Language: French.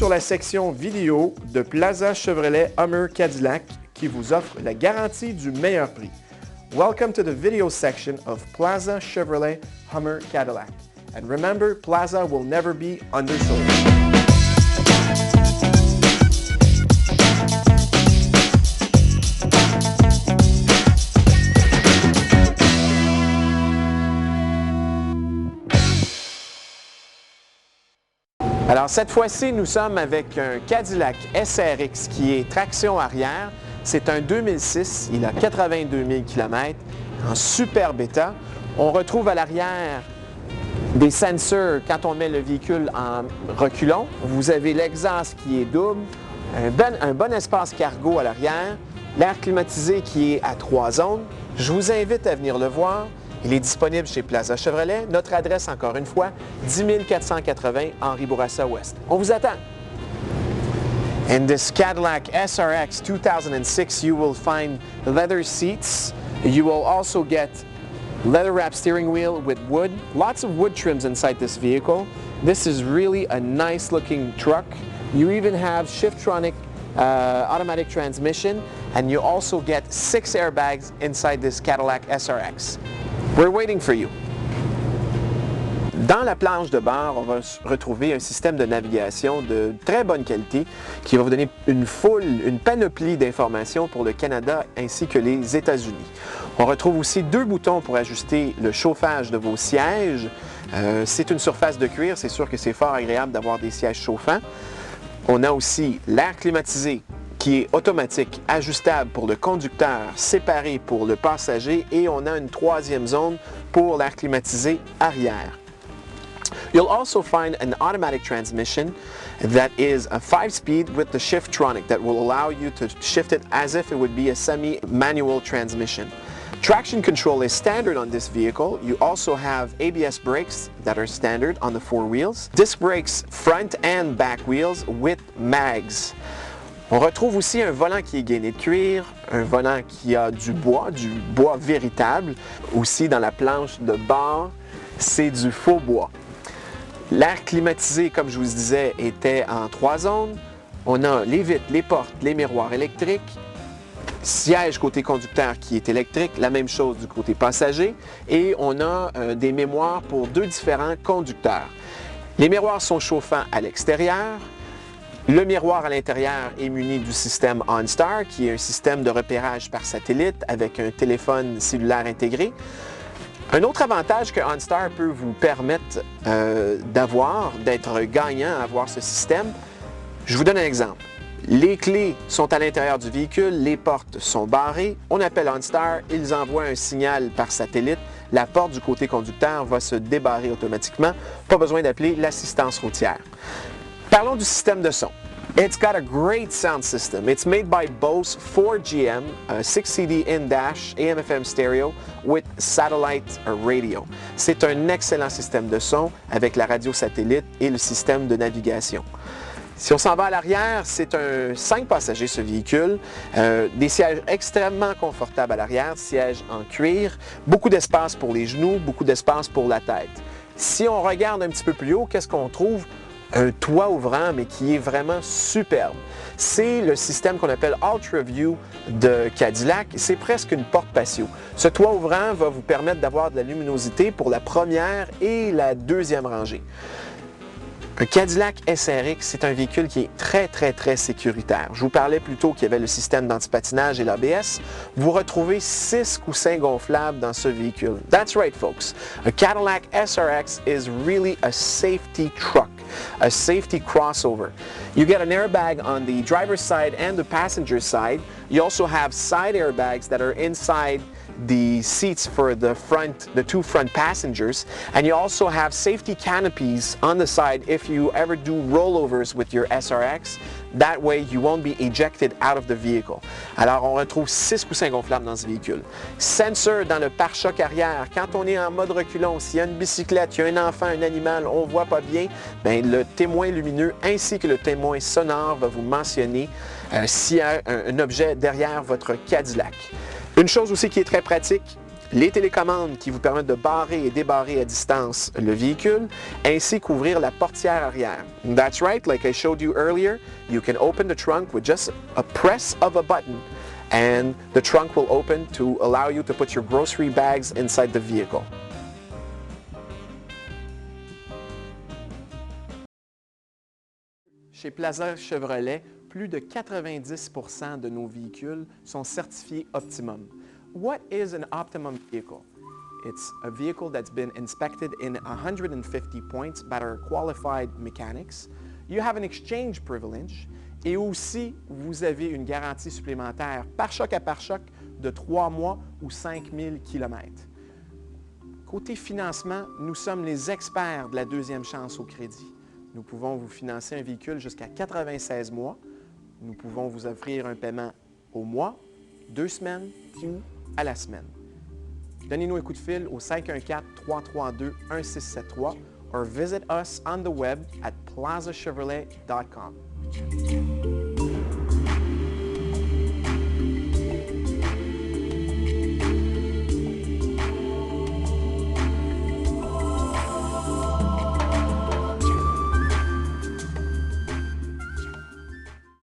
sur la section vidéo de Plaza Chevrolet Hummer Cadillac qui vous offre la garantie du meilleur prix. Welcome to the video section of Plaza Chevrolet Hummer Cadillac. And remember, Plaza will never be undersold. Alors cette fois-ci, nous sommes avec un Cadillac SRX qui est traction arrière. C'est un 2006, il a 82 000 km, en superbe état. On retrouve à l'arrière des sensors quand on met le véhicule en reculons. Vous avez l'exhaust qui est double, un bon espace cargo à l'arrière, l'air climatisé qui est à 3 zones. Je vous invite à venir le voir. Il est disponible chez Plaza Chevrolet. Notre adresse, encore une fois, 10 480 Henri Bourassa Ouest. On vous attend! In this Cadillac SRX 2006, you will find leather seats. You will also get leather-wrapped steering wheel with wood. Lots of wood trims inside this vehicle. This is really a nice-looking truck. You even have Shiftronic automatic transmission, and you also get 6 airbags inside this Cadillac SRX. We're waiting for you. Dans la planche de bord, on va retrouver un système de navigation de très bonne qualité qui va vous donner une panoplie d'informations pour le Canada ainsi que les États-Unis. On retrouve aussi 2 boutons pour ajuster le chauffage de vos sièges. C'est une surface de cuir, c'est sûr que c'est fort agréable d'avoir des sièges chauffants. On a aussi l'air climatisé qui est automatique, ajustable pour le conducteur, séparé pour le passager et on a une 3e zone pour l'air climatisé arrière. You'll also find an automatic transmission that is a 5-speed with the Shiftronic that will allow you to shift it as if it would be a semi-manual transmission. Traction control is standard on this vehicle. You also have ABS brakes that are standard on the 4 wheels. Disc brakes front and back wheels with mags. On retrouve aussi un volant qui est gainé de cuir, un volant qui a du bois véritable. Aussi dans la planche de bord, c'est du faux bois. L'air climatisé, comme je vous disais, était en 3 zones. On a les vitres, les portes, les miroirs électriques, siège côté conducteur qui est électrique, la même chose du côté passager, et on a des mémoires pour 2 différents conducteurs. Les miroirs sont chauffants à l'extérieur. Le miroir à l'intérieur est muni du système OnStar, qui est un système de repérage par satellite avec un téléphone cellulaire intégré. Un autre avantage que OnStar peut vous permettre d'être gagnant à avoir ce système, je vous donne un exemple. Les clés sont à l'intérieur du véhicule, les portes sont barrées, on appelle OnStar, ils envoient un signal par satellite, la porte du côté conducteur va se débarrer automatiquement, pas besoin d'appeler l'assistance routière. Parlons du système de son. It's got a great sound system. It's made by Bose for GM, a 6-CD in-dash AM/FM stereo with satellite radio. C'est un excellent système de son avec la radio satellite et le système de navigation. Si on s'en va à l'arrière, c'est un 5 passagers ce véhicule, des sièges extrêmement confortables à l'arrière, sièges en cuir, beaucoup d'espace pour les genoux, beaucoup d'espace pour la tête. Si on regarde un petit peu plus haut, qu'est-ce qu'on trouve? Un toit ouvrant, mais qui est vraiment superbe. C'est le système qu'on appelle Ultra View de Cadillac. C'est presque une porte patio. Ce toit ouvrant va vous permettre d'avoir de la luminosité pour la première et la 2e rangée. Un Cadillac SRX, c'est un véhicule qui est très sécuritaire. Je vous parlais plus tôt qu'il y avait le système d'antipatinage et l'ABS. Vous retrouvez 6 coussins gonflables dans ce véhicule. That's right, folks. A Cadillac SRX is really a safety truck, a safety crossover. You get an airbag on the driver's side and the passenger side. You also have side airbags that are inside the seats for the 2 front passengers, and you also have safety canopies on the side if you ever do rollovers with your SRX. That way you won't be ejected out of the vehicle. Alors on retrouve 6 coussins gonflables dans ce véhicule. Sensor dans le pare-choc arrière. Quand on est en mode reculon, s'il y a une bicyclette, il y a un enfant, un animal, on ne voit pas bien, bien, le témoin lumineux ainsi que le témoin sonore va vous mentionner s'il y a un objet derrière votre Cadillac. Une chose aussi qui est très pratique, les télécommandes qui vous permettent de barrer et débarrer à distance le véhicule, ainsi qu'ouvrir la portière arrière. And that's right, like I showed you earlier, you can open the trunk with just a press of a button, and the trunk will open to allow you to put your grocery bags inside the vehicle. Chez Plaza Chevrolet, plus de 90% de nos véhicules sont certifiés Optimum. What is an Optimum vehicle? It's a vehicle that's been inspected in 150 points by our qualified mechanics. You have an exchange privilege et aussi vous avez une garantie supplémentaire par choc à par choc de 3 mois ou 5000 km. Côté financement, nous sommes les experts de la deuxième chance au crédit. Nous pouvons vous financer un véhicule jusqu'à 96 mois. Nous pouvons vous offrir un paiement au mois, 2 semaines ou à la semaine. Donnez-nous un coup de fil au 514-332-1673 or visit us on the web at plazachevrolet.com.